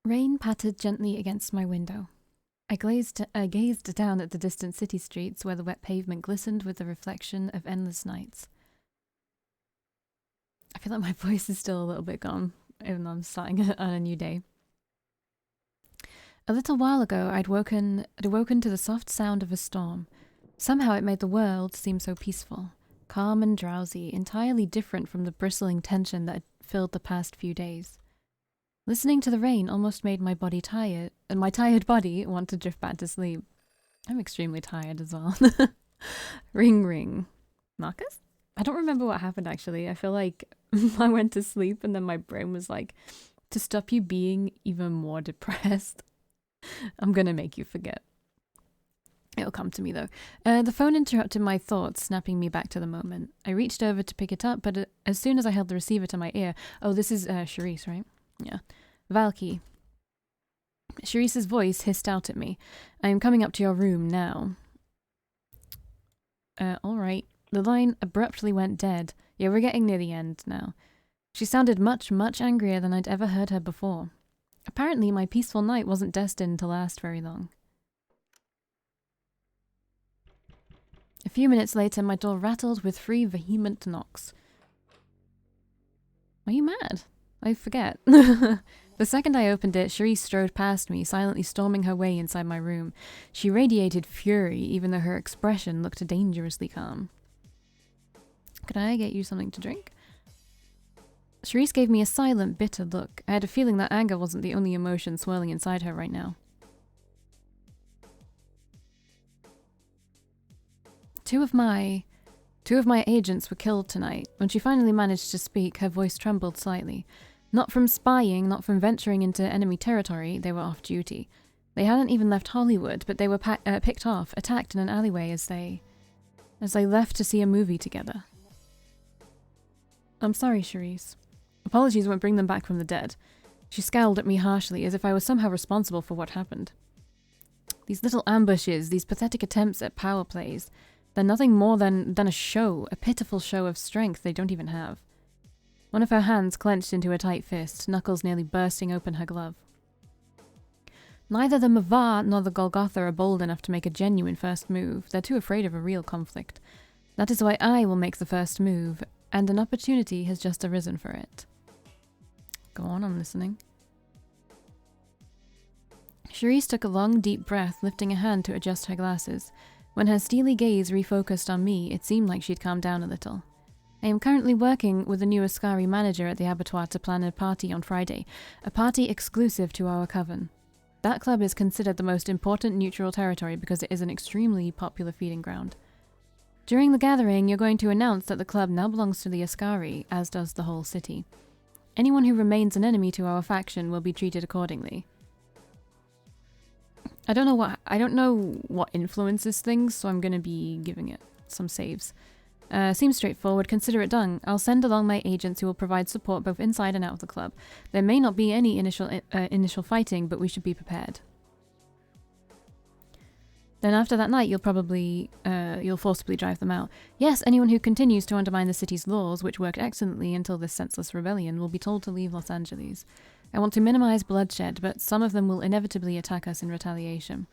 Rain pattered gently against my window. I gazed down at the distant city streets where the wet pavement glistened with the reflection of endless nights. I feel like my voice is still a little bit gone, even though I'm starting on a new day. A little while ago, I'd awoken to the soft sound of a storm. Somehow it made the world seem so peaceful, calm and drowsy, entirely different from the bristling tension that had filled the past few days. Listening to the rain almost made my body tired, and my tired body want to drift back to sleep. I'm extremely tired as well. Ring, ring. Marcus? I don't remember what happened, actually. I feel like I went to sleep and then my brain was like, to stop you being even more depressed, I'm gonna make you forget. It'll come to me, though. The phone interrupted my thoughts, snapping me back to the moment. I reached over to pick it up, but as soon as I held the receiver to my ear... Oh, this is Charisse, right? Yeah. Valkii. Charisse's voice hissed out at me. I am coming up to your room now. Alright. The line abruptly went dead. Yeah, we're getting near the end now. She sounded much, much angrier than I'd ever heard her before. Apparently, my peaceful night wasn't destined to last very long. A few minutes later, my door rattled with 3 vehement knocks. Are you mad? I forget. The second I opened it, Charisse strode past me, silently storming her way inside my room. She radiated fury, even though her expression looked dangerously calm. Could I get you something to drink? Charisse gave me a silent, bitter look. I had a feeling that anger wasn't the only emotion swirling inside her right now. Two of my agents were killed tonight. When she finally managed to speak, her voice trembled slightly. Not from spying, not from venturing into enemy territory, they were off duty. They hadn't even left Hollywood, but they were picked off, attacked in an alleyway as they left to see a movie together. I'm sorry, Charisse. Apologies won't bring them back from the dead. She scowled at me harshly, as if I was somehow responsible for what happened. These little ambushes, these pathetic attempts at power plays, they're nothing more than a show, a pitiful show of strength they don't even have. One of her hands clenched into a tight fist, knuckles nearly bursting open her glove. Neither the Mavar nor the Golgotha are bold enough to make a genuine first move. They're too afraid of a real conflict. That is why I will make the first move, and an opportunity has just arisen for it. Go on, I'm listening. Charisse took a long, deep breath, lifting a hand to adjust her glasses. When her steely gaze refocused on me, it seemed like she'd calmed down a little. I am currently working with the new Ascari manager at the abattoir to plan a party on Friday, a party exclusive to our coven. That club is considered the most important neutral territory because it is an extremely popular feeding ground. During the gathering, you're going to announce that the club now belongs to the Ascari, as does the whole city. Anyone who remains an enemy to our faction will be treated accordingly. I don't know what influences things, so I'm going to be giving it some saves. Seems straightforward. Consider it done. I'll send along my agents who will provide support both inside and out of the club. There may not be any initial fighting, but we should be prepared. Then after that night, you'll forcibly drive them out. Yes, anyone who continues to undermine the city's laws, which worked excellently until this senseless rebellion, will be told to leave Los Angeles. I want to minimize bloodshed, but some of them will inevitably attack us in retaliation.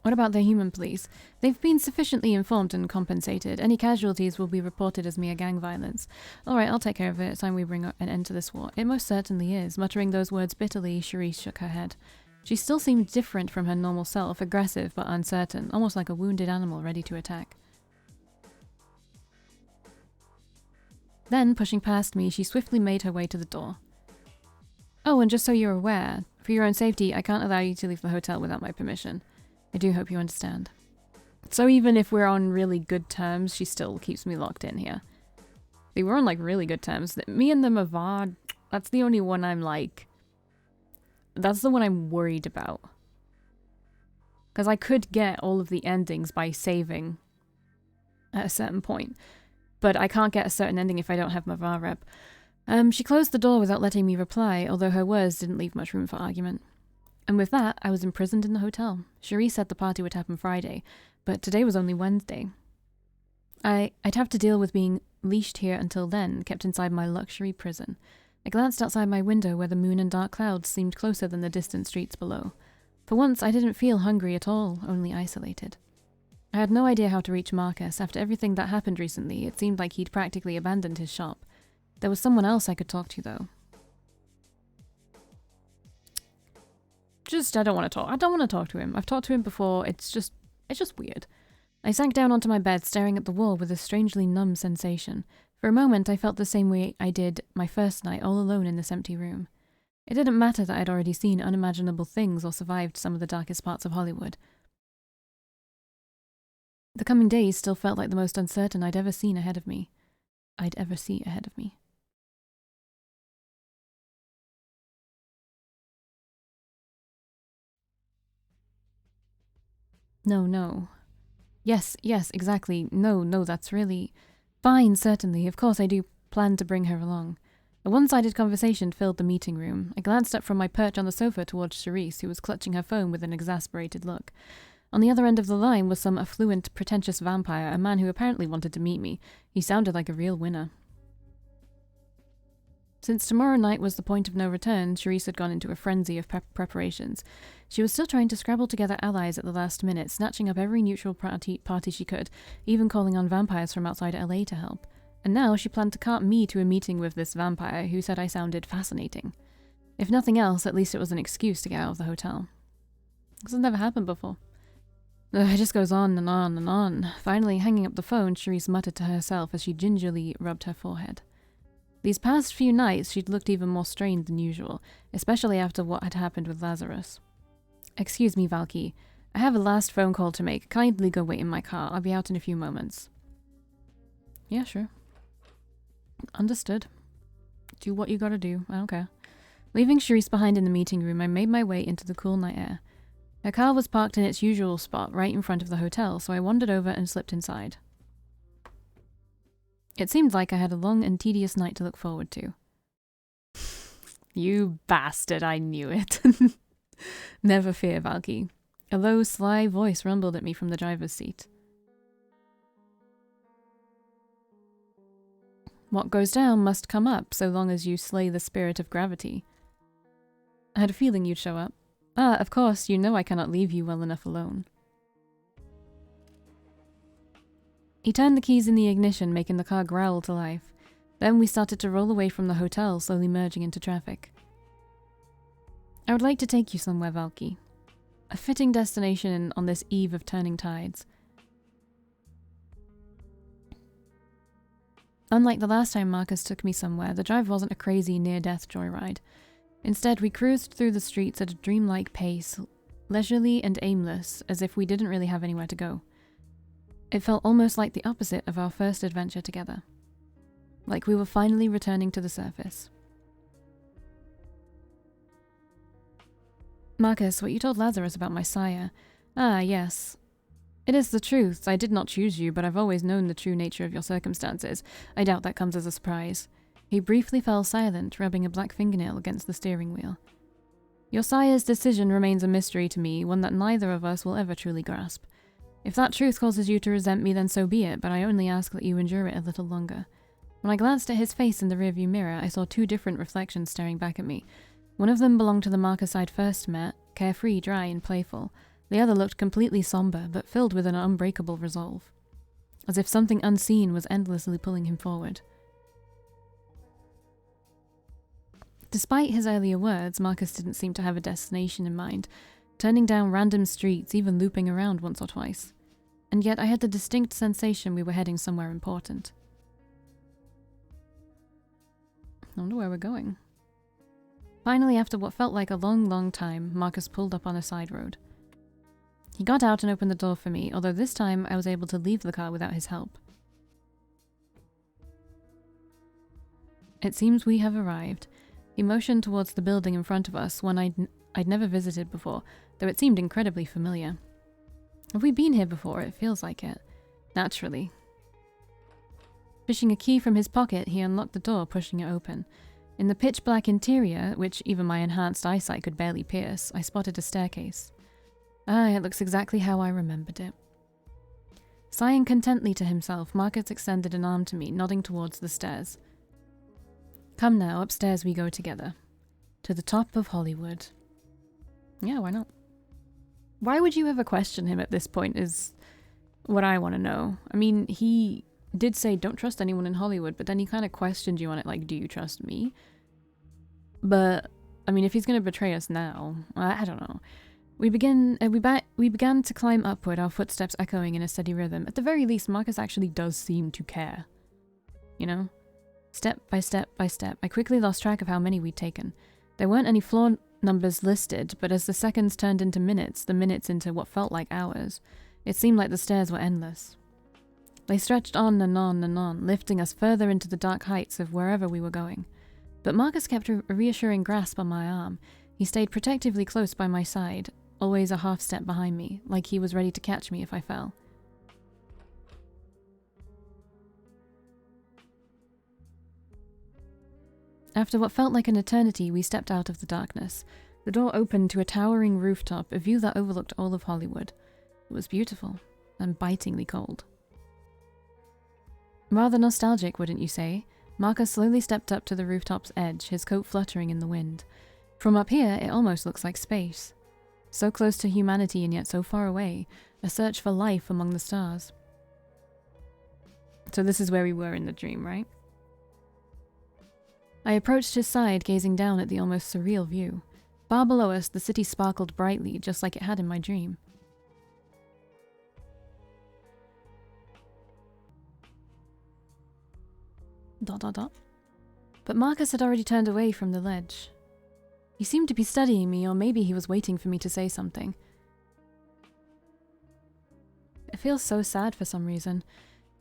What about the human police? They've been sufficiently informed and compensated. Any casualties will be reported as mere gang violence. Alright, I'll take care of it. It's time we bring an end to this war. It most certainly is. Muttering those words bitterly, Charisse shook her head. She still seemed different from her normal self, aggressive but uncertain, almost like a wounded animal ready to attack. Then, pushing past me, she swiftly made her way to the door. Oh, and just so you're aware, for your own safety, I can't allow you to leave the hotel without my permission. I do hope you understand. So even if we're on really good terms, she still keeps me locked in here. They were on, like, really good terms. Me and the Mavar, that's the only one I'm, like... That's the one I'm worried about. Because I could get all of the endings by saving at a certain point. But I can't get a certain ending if I don't have Mavar rep. She closed the door without letting me reply, although her words didn't leave much room for argument. And with that, I was imprisoned in the hotel. Charisse said the party would happen Friday, but today was only Wednesday. I'd have to deal with being leashed here until then, kept inside my luxury prison. I glanced outside my window where the moon and dark clouds seemed closer than the distant streets below. For once, I didn't feel hungry at all, only isolated. I had no idea how to reach Marcus. After everything that happened recently, it seemed like he'd practically abandoned his shop. There was someone else I could talk to, though. I don't want to talk. I don't want to talk to him. I've talked to him before. It's just weird. I sank down onto my bed, staring at the wall with a strangely numb sensation. For a moment, I felt the same way I did my first night all alone in this empty room. It didn't matter that I'd already seen unimaginable things or survived some of the darkest parts of Hollywood. The coming days still felt like the most uncertain I'd ever see ahead of me. No. Yes, exactly. No, that's really... Fine, certainly. Of course I do plan to bring her along. A one-sided conversation filled the meeting room. I glanced up from my perch on the sofa towards Charisse, who was clutching her phone with an exasperated look. On the other end of the line was some affluent, pretentious vampire, a man who apparently wanted to meet me. He sounded like a real winner. Since tomorrow night was the point of no return, Charisse had gone into a frenzy of preparations. She was still trying to scrabble together allies at the last minute, snatching up every neutral party she could, even calling on vampires from outside LA to help. And now she planned to cart me to a meeting with this vampire who said I sounded fascinating. If nothing else, at least it was an excuse to get out of the hotel. This has never happened before. It just goes on and on and on. Finally, hanging up the phone, Charisse muttered to herself as she gingerly rubbed her forehead. These past few nights, she'd looked even more strained than usual, especially after what had happened with Lazarus. Excuse me, Valkii. I have a last phone call to make. Kindly go wait in my car. I'll be out in a few moments. Yeah, sure. Understood. Do what you gotta do. I don't care. Leaving Charisse behind in the meeting room, I made my way into the cool night air. Her car was parked in its usual spot right in front of the hotel, so I wandered over and slipped inside. It seemed like I had a long and tedious night to look forward to. You bastard, I knew it. Never fear, Valkii. A low, sly voice rumbled at me from the driver's seat. What goes down must come up, so long as you slay the spirit of gravity. I had a feeling you'd show up. Ah, of course, you know I cannot leave you well enough alone. He turned the keys in the ignition, making the car growl to life. Then we started to roll away from the hotel, slowly merging into traffic. I would like to take you somewhere, Valkii. A fitting destination on this eve of turning tides. Unlike the last time Marcus took me somewhere, the drive wasn't a crazy near-death joyride. Instead, we cruised through the streets at a dreamlike pace, leisurely and aimless, as if we didn't really have anywhere to go. It felt almost like the opposite of our first adventure together. Like we were finally returning to the surface. Marcus, what you told Lazarus about my sire. Ah, yes. It is the truth. I did not choose you, but I've always known the true nature of your circumstances. I doubt that comes as a surprise. He briefly fell silent, rubbing a black fingernail against the steering wheel. Your sire's decision remains a mystery to me, one that neither of us will ever truly grasp. If that truth causes you to resent me, then so be it, but I only ask that you endure it a little longer. When I glanced at his face in the rearview mirror, I saw two different reflections staring back at me. One of them belonged to the Marcus I'd first met, carefree, dry, and playful. The other looked completely somber, but filled with an unbreakable resolve. As if something unseen was endlessly pulling him forward. Despite his earlier words, Marcus didn't seem to have a destination in mind, turning down random streets, even looping around once or twice. And yet I had the distinct sensation we were heading somewhere important. I wonder where we're going. Finally, after what felt like a long time, Marcus pulled up on a side road. He got out and opened the door for me, although this time I was able to leave the car without his help. It seems we have arrived. He motioned towards the building in front of us, one I'd never visited before, though it seemed incredibly familiar. Have we been here before? It feels like it. Naturally. Fishing a key from his pocket, he unlocked the door, pushing it open. In the pitch-black interior, which even my enhanced eyesight could barely pierce, I spotted a staircase. Ah, it looks exactly how I remembered it. Sighing contently to himself, Marcus extended an arm to me, nodding towards the stairs. Come now, upstairs we go together. To the top of Hollywood. Yeah, why not? Why would you ever question him at this point is what I want to know. I mean, he did say don't trust anyone in Hollywood, but then he kind of questioned you on it, like, do you trust me? But, I mean, if he's going to betray us now, I don't know. We began to climb upward, our footsteps echoing in a steady rhythm. At the very least, Marcus actually does seem to care. You know? Step by step by step, I quickly lost track of how many we'd taken. There weren't any floor numbers listed, but as the seconds turned into minutes, the minutes into what felt like hours, it seemed like the stairs were endless. They stretched on and on and on, lifting us further into the dark heights of wherever we were going. But Marcus kept a reassuring grasp on my arm. He stayed protectively close by my side, always a half step behind me, like he was ready to catch me if I fell. After what felt like an eternity, we stepped out of the darkness. The door opened to a towering rooftop, a view that overlooked all of Hollywood. It was beautiful, and bitingly cold. Rather nostalgic, wouldn't you say? Marcus slowly stepped up to the rooftop's edge, his coat fluttering in the wind. From up here, it almost looks like space. So close to humanity and yet so far away, a search for life among the stars. So this is where we were in the dream, right? I approached his side, gazing down at the almost surreal view. Far below us, the city sparkled brightly, just like it had in my dream. Dot dot dot. But Marcus had already turned away from the ledge. He seemed to be studying me, or maybe he was waiting for me to say something. It feels so sad for some reason.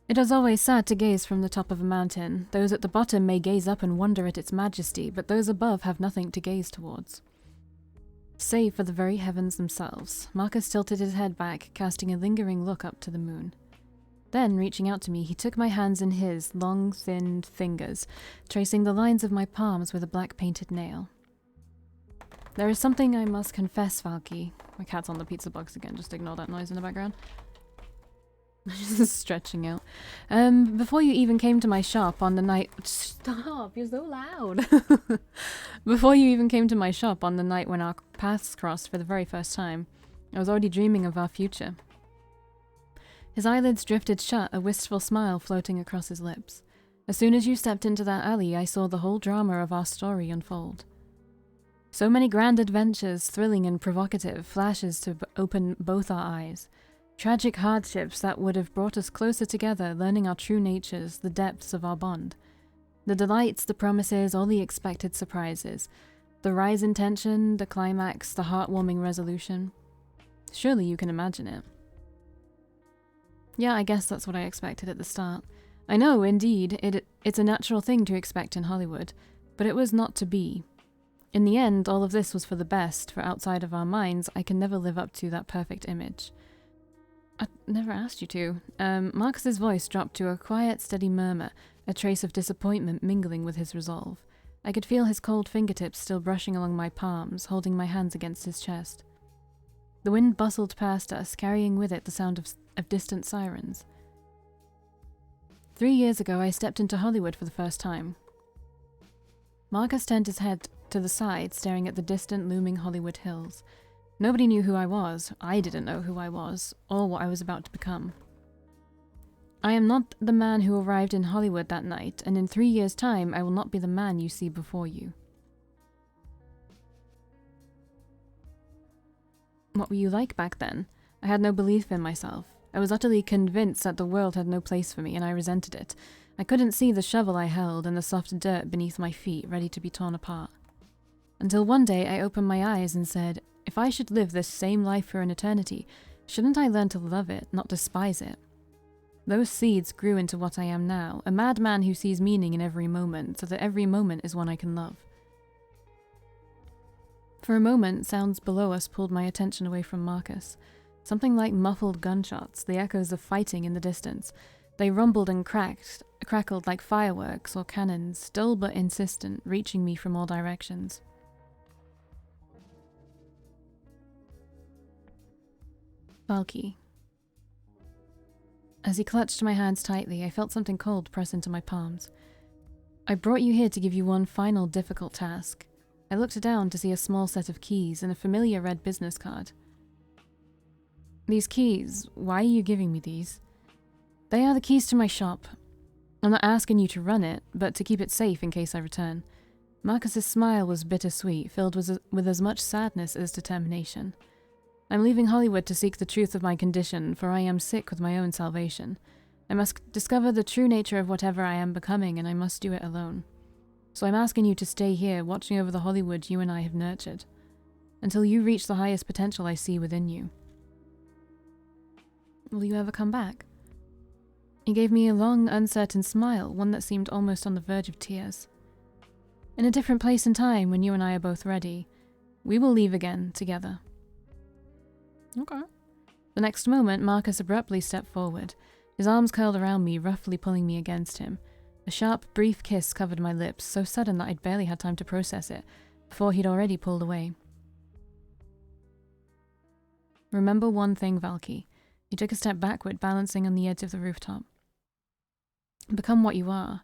It is always sad to gaze from the top of a mountain. Those at the bottom may gaze up and wonder at its majesty, but those above have nothing to gaze towards. Save for the very heavens themselves. Marcus tilted his head back, casting a lingering look up to the moon. Then, reaching out to me, he took my hands in his long, thin fingers, tracing the lines of my palms with a black painted nail. There is something I must confess, Valkii. My cat's on the pizza box again, just ignore that noise in the background. Just stretching out. Before you even came to my shop on the night... Stop, you're so loud! Before you even came to my shop on the night when our paths crossed for the very first time, I was already dreaming of our future. His eyelids drifted shut, a wistful smile floating across his lips. As soon as you stepped into that alley, I saw the whole drama of our story unfold. So many grand adventures, thrilling and provocative, flashes to open both our eyes. Tragic hardships that would have brought us closer together, learning our true natures, the depths of our bond. The delights, the promises, all the expected surprises. The rise in tension, the climax, the heartwarming resolution. Surely you can imagine it. Yeah, I guess that's what I expected at the start. I know, indeed, it's a natural thing to expect in Hollywood, but it was not to be. In the end, all of this was for the best, for outside of our minds, I can never live up to that perfect image. I never asked you to. Marcus's voice dropped to a quiet, steady murmur, a trace of disappointment mingling with his resolve. I could feel his cold fingertips still brushing along my palms, holding my hands against his chest. The wind bustled past us, carrying with it the sound of distant sirens. 3 years ago, I stepped into Hollywood for the first time. Marcus turned his head to the side, staring at the distant, looming Hollywood hills. Nobody knew who I was. I didn't know who I was, or what I was about to become. I am not the man who arrived in Hollywood that night, and in 3 years' time, I will not be the man you see before you. What were you like back then? I had no belief in myself. I was utterly convinced that the world had no place for me, and I resented it. I couldn't see the shovel I held and the soft dirt beneath my feet, ready to be torn apart. Until one day I opened my eyes and said, if I should live this same life for an eternity, shouldn't I learn to love it, not despise it? Those seeds grew into what I am now, a madman who sees meaning in every moment, so that every moment is one I can love. For a moment, sounds below us pulled my attention away from Marcus. Something like muffled gunshots, the echoes of fighting in the distance. They rumbled and crackled like fireworks or cannons, dull but insistent, reaching me from all directions. Valkii. As he clutched my hands tightly, I felt something cold press into my palms. I brought you here to give you one final difficult task. I looked down to see a small set of keys and a familiar red business card. These keys, why are you giving me these? They are the keys to my shop. I'm not asking you to run it, but to keep it safe in case I return. Markus's smile was bittersweet, filled with as much sadness as determination. I'm leaving Hollywood to seek the truth of my condition, for I am sick with my own salvation. I must discover the true nature of whatever I am becoming, and I must do it alone. So I'm asking you to stay here, watching over the Hollywood you and I have nurtured, until you reach the highest potential I see within you. Will you ever come back? He gave me a long, uncertain smile, one that seemed almost on the verge of tears. In a different place and time, when you and I are both ready, we will leave again, together. Okay. The next moment, Markus abruptly stepped forward, his arms curled around me, roughly pulling me against him. A sharp, brief kiss covered my lips, so sudden that I'd barely had time to process it, before he'd already pulled away. Remember one thing, Valkii. He took a step backward, balancing on the edge of the rooftop. Become what you are,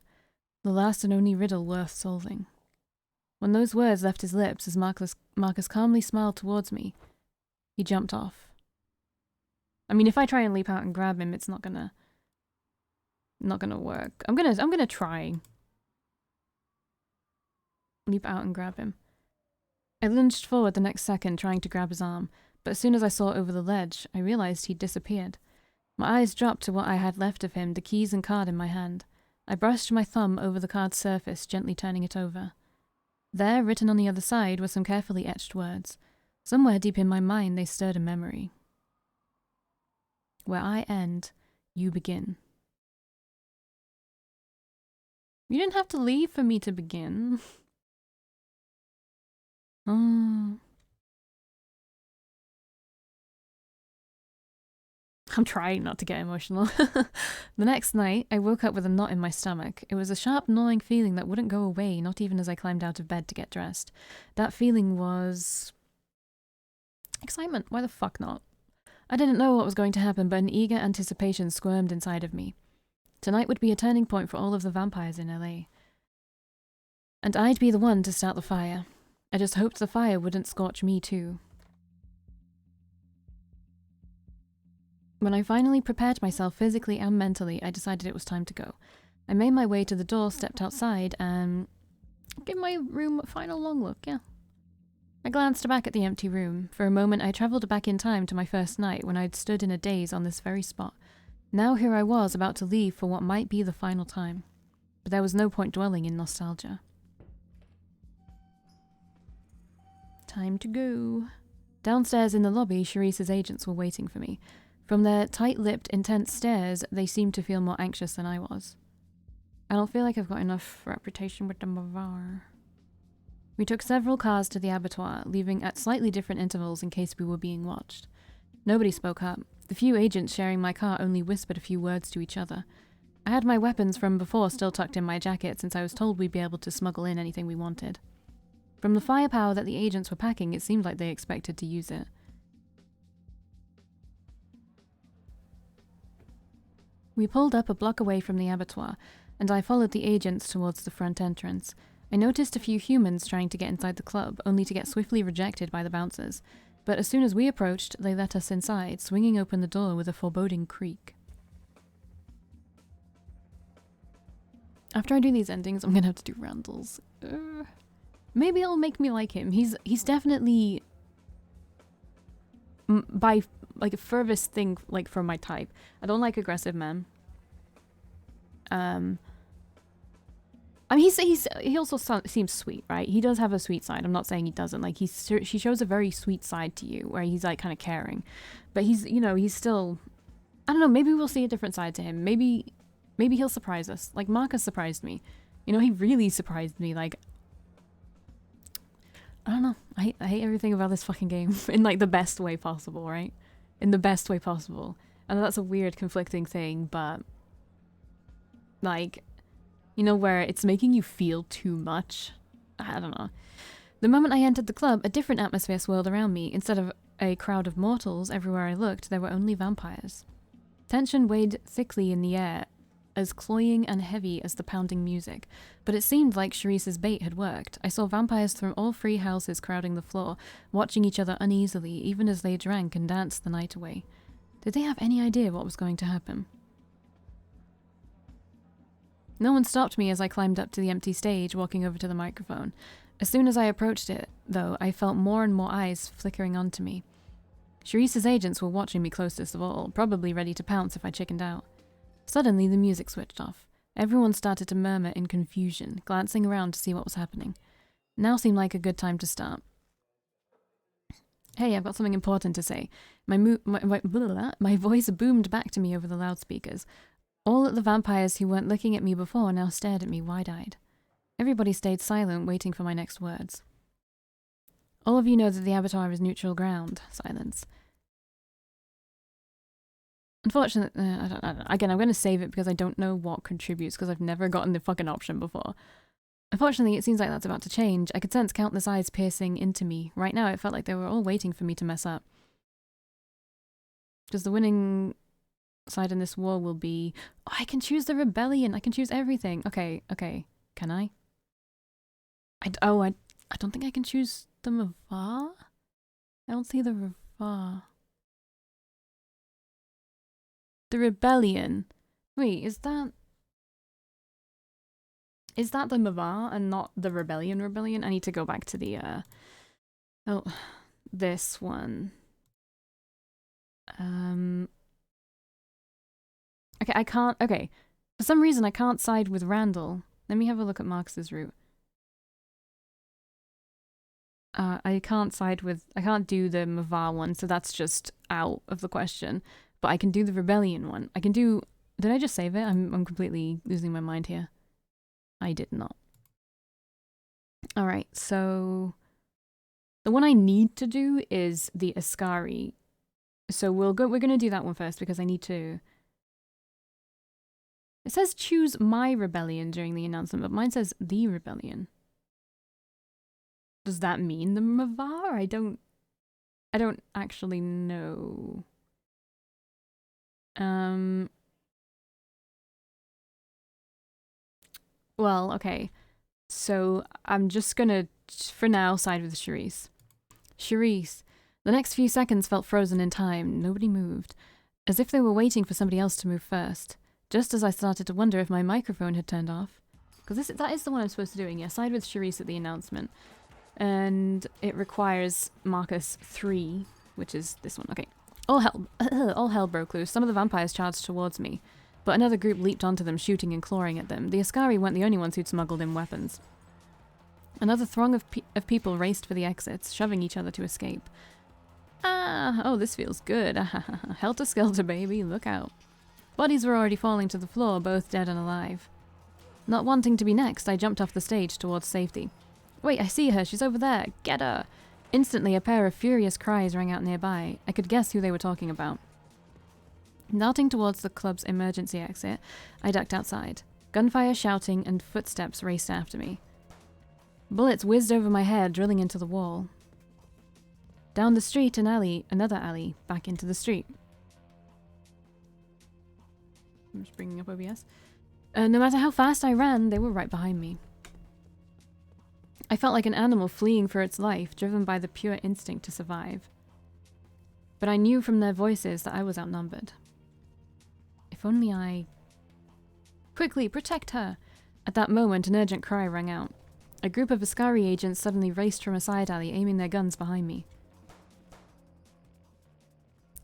the last and only riddle worth solving. When those words left his lips, as Markus calmly smiled towards me, he jumped off. I mean, if I try and leap out and grab him, it's not gonna work. I'm gonna try. Leap out and grab him. I lunged forward the next second, trying to grab his arm, but as soon as I saw over the ledge, I realized he'd disappeared. My eyes dropped to what I had left of him, the keys and card in my hand. I brushed my thumb over the card's surface, gently turning it over. There, written on the other side, were some carefully etched words. Somewhere deep in my mind, they stirred a memory. Where I end, you begin. You didn't have to leave for me to begin. Oh. I'm trying not to get emotional. The next night, I woke up with a knot in my stomach. It was a sharp, gnawing feeling that wouldn't go away, not even as I climbed out of bed to get dressed. That feeling was... excitement. Why the fuck not? I didn't know what was going to happen, but an eager anticipation squirmed inside of me. Tonight would be a turning point for all of the vampires in LA. And I'd be the one to start the fire. I just hoped the fire wouldn't scorch me too. When I finally prepared myself physically and mentally, I decided it was time to go. I made my way to the door, stepped outside, and gave my room a final long look, yeah. I glanced back at the empty room. For a moment, I travelled back in time to my first night when I'd stood in a daze on this very spot. Now here I was, about to leave for what might be the final time. But there was no point dwelling in nostalgia. Time to go. Downstairs in the lobby, Charisse's agents were waiting for me. From their tight-lipped, intense stares, they seemed to feel more anxious than I was. I don't feel like I've got enough reputation with the Mavar. We took several cars to the abattoir, leaving at slightly different intervals in case we were being watched. Nobody spoke up. The few agents sharing my car only whispered a few words to each other. I had my weapons from before still tucked in my jacket since I was told we'd be able to smuggle in anything we wanted. From the firepower that the agents were packing, it seemed like they expected to use it. We pulled up a block away from the abattoir, and I followed the agents towards the front entrance. I noticed a few humans trying to get inside the club, only to get swiftly rejected by the bouncers. But as soon as we approached, they let us inside, swinging open the door with a foreboding creak. After I do these endings, I'm gonna have to do Randall's. Maybe it'll make me like him. He's definitely by like a furthest thing like from my type. I don't like aggressive men. I mean, he also seems sweet, right? He does have a sweet side. I'm not saying he doesn't. Like he shows a very sweet side to you, where he's like kind of caring, but he's still. I don't know. Maybe we'll see a different side to him. Maybe he'll surprise us. Like Markus surprised me. He really surprised me. Like I don't know. I hate everything about this fucking game in like the best way possible, right? In the best way possible. And that's a weird, conflicting thing, but like, where it's making you feel too much. I don't know. The moment I entered the club, a different atmosphere swirled around me. Instead of a crowd of mortals, everywhere I looked, there were only vampires. Tension weighed thickly in the air as cloying and heavy as the pounding music, but it seemed like Sharice's bait had worked. I saw vampires from all three houses crowding the floor, watching each other uneasily, even as they drank and danced the night away. Did they have any idea what was going to happen? No one stopped me as I climbed up to the empty stage, walking over to the microphone. As soon as I approached it, though, I felt more and more eyes flickering onto me. Sharice's agents were watching me closest of all, probably ready to pounce if I chickened out. Suddenly, the music switched off. Everyone started to murmur in confusion, glancing around to see what was happening. Now seemed like a good time to start. Hey, I've got something important to say. My voice boomed back to me over the loudspeakers. All of the vampires who weren't looking at me before now stared at me wide-eyed. Everybody stayed silent, waiting for my next words. All of you know that the Avatar is neutral ground. Silence. Unfortunately, again, I'm going to save it because I don't know what contributes, because I've never gotten the fucking option before. Unfortunately, it seems like that's about to change. I could sense countless eyes piercing into me. Right now, it felt like they were all waiting for me to mess up. Because the winning side in this war will be... Oh, I can choose the rebellion. I can choose everything. Okay. Can I? I don't think I can choose the Mavar? I don't see the Mavar. The rebellion. Wait, is that the Mavar and not the rebellion? I need to go back to the this one. Okay, I can't. Okay, for some reason I can't side with Randall. Let me have a look at Markus's route. I can't do the Mavar one, so that's just out of the question. But I can do the rebellion one. I can do... Did I just save it? I'm completely losing my mind here. I did not. Alright, so... The one I need to do is the Ascari. So we're going to do that one first because I need to... It says choose my rebellion during the announcement, but mine says the rebellion. Does that mean the Mavar? I don't actually know. Well, okay. So I'm just gonna, for now, side with Sharice. Sharice. The next few seconds felt frozen in time. Nobody moved. As if they were waiting for somebody else to move first. Just as I started to wonder if my microphone had turned off. Because that is the one I'm supposed to do. Yeah, side with Sharice at the announcement. And it requires Markus 3, which is this one. Okay. All hell broke loose. Some of the vampires charged towards me, but another group leaped onto them, shooting and clawing at them. The Ascari weren't the only ones who'd smuggled in weapons. Another throng of people raced for the exits, shoving each other to escape. Oh, this feels good. Helter-skelter, baby, look out. Bodies were already falling to the floor, both dead and alive. Not wanting to be next, I jumped off the stage towards safety. Wait, I see her. She's over there. Get her. Instantly, a pair of furious cries rang out nearby. I could guess who they were talking about. Darting towards the club's emergency exit, I ducked outside. Gunfire, shouting, and footsteps raced after me. Bullets whizzed over my head, drilling into the wall. Down the street, another alley, back into the street. I'm just bringing up OBS. No matter how fast I ran, they were right behind me. I felt like an animal fleeing for its life, driven by the pure instinct to survive. But I knew from their voices that I was outnumbered. If only I... Quickly, protect her! At that moment, an urgent cry rang out. A group of Ascari agents suddenly raced from a side alley, aiming their guns behind me.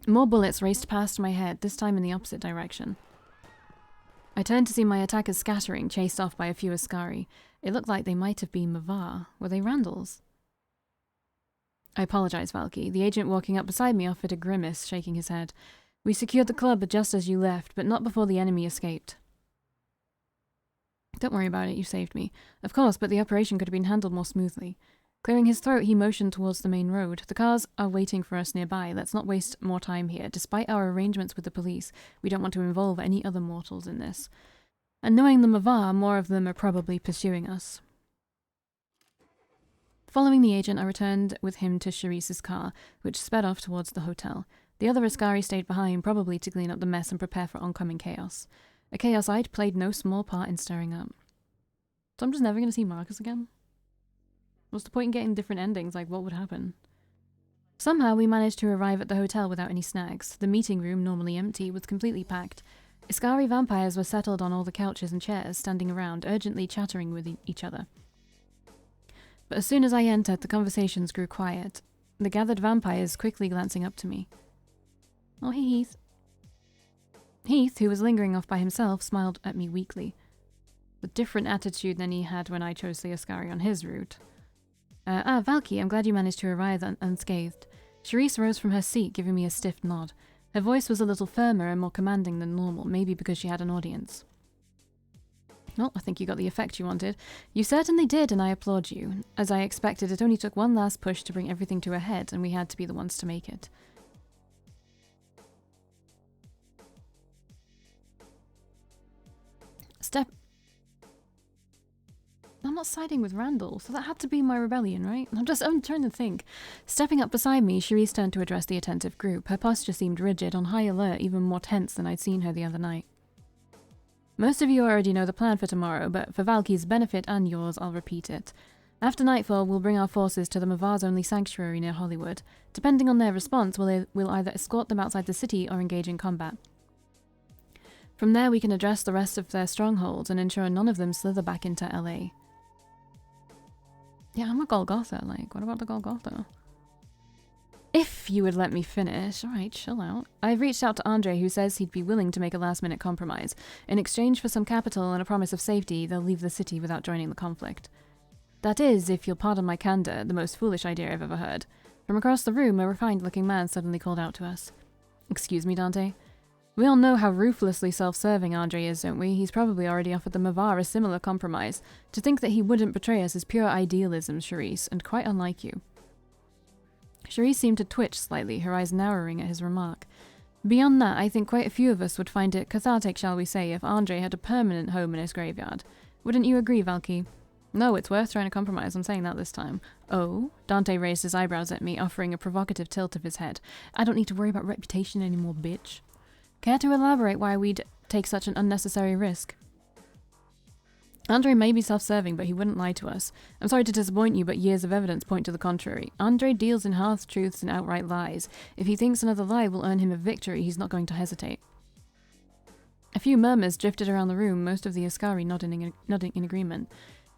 More bullets raced past my head, this time in the opposite direction. I turned to see my attackers scattering, chased off by a few Ascari. It looked like they might have been Mavar. Were they Randall's? I apologize, Valkii. The agent walking up beside me offered a grimace, shaking his head. We secured the club just as you left, but not before the enemy escaped. Don't worry about it, you saved me. Of course, but the operation could have been handled more smoothly. Clearing his throat, he motioned towards the main road. The cars are waiting for us nearby. Let's not waste more time here. Despite our arrangements with the police, we don't want to involve any other mortals in this. And knowing the Mavar, more of them are probably pursuing us. Following the agent, I returned with him to Sharice's car, which sped off towards the hotel. The other Ascari stayed behind, probably to clean up the mess and prepare for oncoming chaos. a chaos I'd played no small part in stirring up. So I'm just never going to see Marcus again? What's the point in getting different endings? Like, what would happen? Somehow we managed to arrive at the hotel without any snags. The meeting room, normally empty, was completely packed. Iskari vampires were settled on all the couches and chairs, standing around, urgently chattering with each other. But as soon as I entered, the conversations grew quiet, the gathered vampires quickly glancing up to me. Oh, hey, Heath. Heath, who was lingering off by himself, smiled at me weakly, with different attitude than he had when I chose the Iskari on his route. Valkii, I'm glad you managed to arrive unscathed. Charisse rose from her seat, giving me a stiff nod. Her voice was a little firmer and more commanding than normal, maybe because she had an audience. Well, I think you got the effect you wanted. You certainly did, and I applaud you. As I expected, it only took one last push to bring everything to a head, and we had to be the ones to make it. I'm not siding with Randall, so that had to be my rebellion, right? I'm trying to think. Stepping up beside me, Charisse turned to address the attentive group. Her posture seemed rigid, on high alert, even more tense than I'd seen her the other night. Most of you already know the plan for tomorrow, but for Valky's benefit and yours, I'll repeat it. After nightfall, we'll bring our forces to the Mavar's only sanctuary near Hollywood. Depending on their response, we'll either escort them outside the city or engage in combat. From there, we can address the rest of their strongholds and ensure none of them slither back into LA. Yeah, I'm a Golgotha, like, what about the Golgotha? If you would let me finish. Alright, chill out. I've reached out to Andre, who says he'd be willing to make a last-minute compromise. In exchange for some capital and a promise of safety, they'll leave the city without joining the conflict. That is, if you'll pardon my candor, the most foolish idea I've ever heard. From across the room, a refined-looking man suddenly called out to us. Excuse me, Dante? We all know how ruthlessly self-serving Andre is, don't we? He's probably already offered the Mavar a similar compromise. To think that he wouldn't betray us is pure idealism, Charisse, and quite unlike you. Charisse seemed to twitch slightly, her eyes narrowing at his remark. Beyond that, I think quite a few of us would find it cathartic, shall we say, if Andre had a permanent home in his graveyard. Wouldn't you agree, Valkii? No, it's worth trying to compromise, I'm saying that this time. Oh? Dante raised his eyebrows at me, offering a provocative tilt of his head. I don't need to worry about reputation anymore, bitch. Care to elaborate why we'd take such an unnecessary risk? Andre may be self-serving, but he wouldn't lie to us. I'm sorry to disappoint you, but years of evidence point to the contrary. Andre deals in half-truths and outright lies. If he thinks another lie will earn him a victory, he's not going to hesitate. A few murmurs drifted around the room, most of the Iskari nodding in agreement.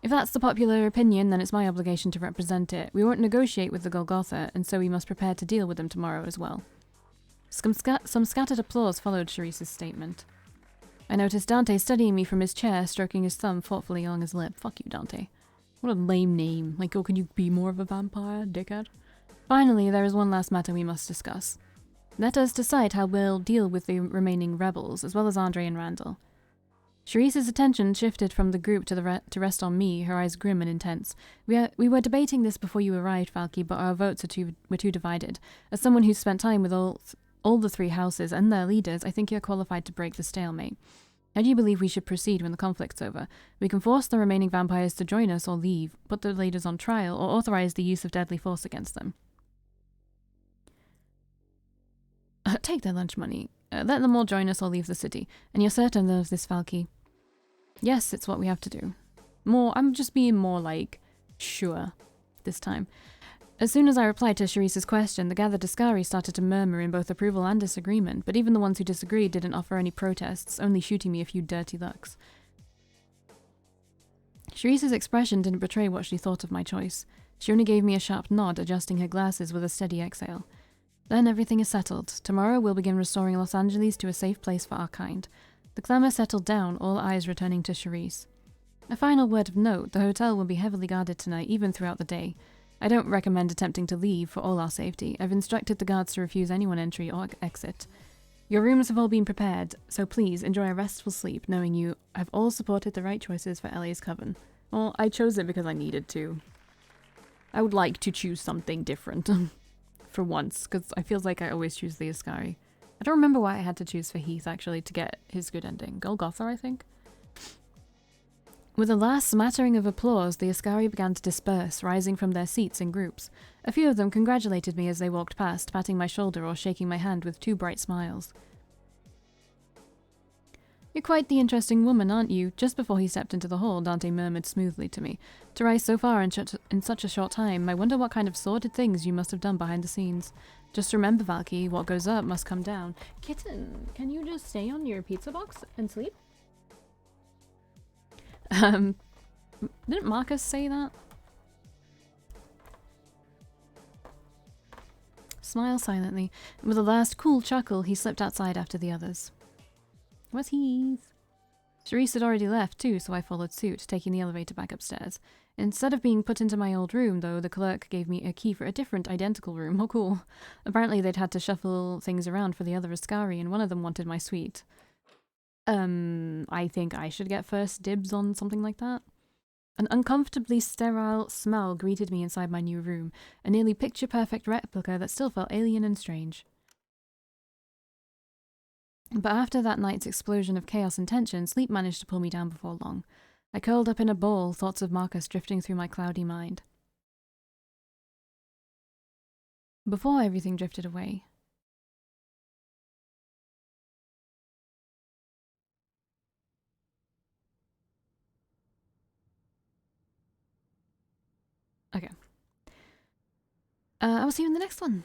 If that's the popular opinion, then it's my obligation to represent it. We won't negotiate with the Golgotha, and so we must prepare to deal with them tomorrow as well. Some scattered applause followed Charisse's statement. I noticed Dante studying me from his chair, stroking his thumb thoughtfully along his lip. Fuck you, Dante. What a lame name. Like, oh, can you be more of a vampire, dickhead? Finally, there is one last matter we must discuss. Let us decide how we'll deal with the remaining rebels, as well as Andre and Randall. Charisse's attention shifted from the group to rest on me, her eyes grim and intense. We were debating this before you arrived, Valkii, but our votes were too divided. As someone who's spent time with all the three houses and their leaders, I think you're qualified to break the stalemate. How do you believe we should proceed when the conflict's over? We can force the remaining vampires to join us or leave, put the leaders on trial, or authorize the use of deadly force against them. Take their lunch money. Let them all join us or leave the city. And you're certain of this, Valkii? Yes, it's what we have to do. I'm just being more, like, sure this time. As soon as I replied to Charisse's question, the gathered Iskari started to murmur in both approval and disagreement, but even the ones who disagreed didn't offer any protests, only shooting me a few dirty looks. Charisse's expression didn't betray what she thought of my choice. She only gave me a sharp nod, adjusting her glasses with a steady exhale. Then everything is settled. Tomorrow we'll begin restoring Los Angeles to a safe place for our kind. The clamour settled down, all eyes returning to Charisse. A final word of note, the hotel will be heavily guarded tonight, even throughout the day. I don't recommend attempting to leave for all our safety. I've instructed the guards to refuse anyone entry or exit. Your rooms have all been prepared, so please enjoy a restful sleep, knowing you have all supported the right choices for LA's coven. Well, I chose it because I needed to. I would like to choose something different. For once, because I feel like I always choose the Iskari. I don't remember why I had to choose for Heath, actually, to get his good ending. Golgotha, I think? With a last smattering of applause, the Iskari began to disperse, rising from their seats in groups. A few of them congratulated me as they walked past, patting my shoulder or shaking my hand with two bright smiles. You're quite the interesting woman, aren't you? Just before he stepped into the hall, Dante murmured smoothly to me. To rise so far in such a short time, I wonder what kind of sordid things you must have done behind the scenes. Just remember, Valkii, what goes up must come down. Kitten, can you just stay on your pizza box and sleep? Didn't Marcus say that? Smile silently, and with a last cool chuckle, he slipped outside after the others. What's he? Charisse had already left too, so I followed suit, taking the elevator back upstairs. Instead of being put into my old room, though, the clerk gave me a key for a different, identical room. Oh, cool. Apparently they'd had to shuffle things around for the other Ascari, and one of them wanted my suite. I think I should get first dibs on something like that. An uncomfortably sterile smell greeted me inside my new room, a nearly picture-perfect replica that still felt alien and strange. But after that night's explosion of chaos and tension, sleep managed to pull me down before long. I curled up in a ball, thoughts of Marcus drifting through my cloudy mind. Before everything drifted away. Okay. I will see you in the next one.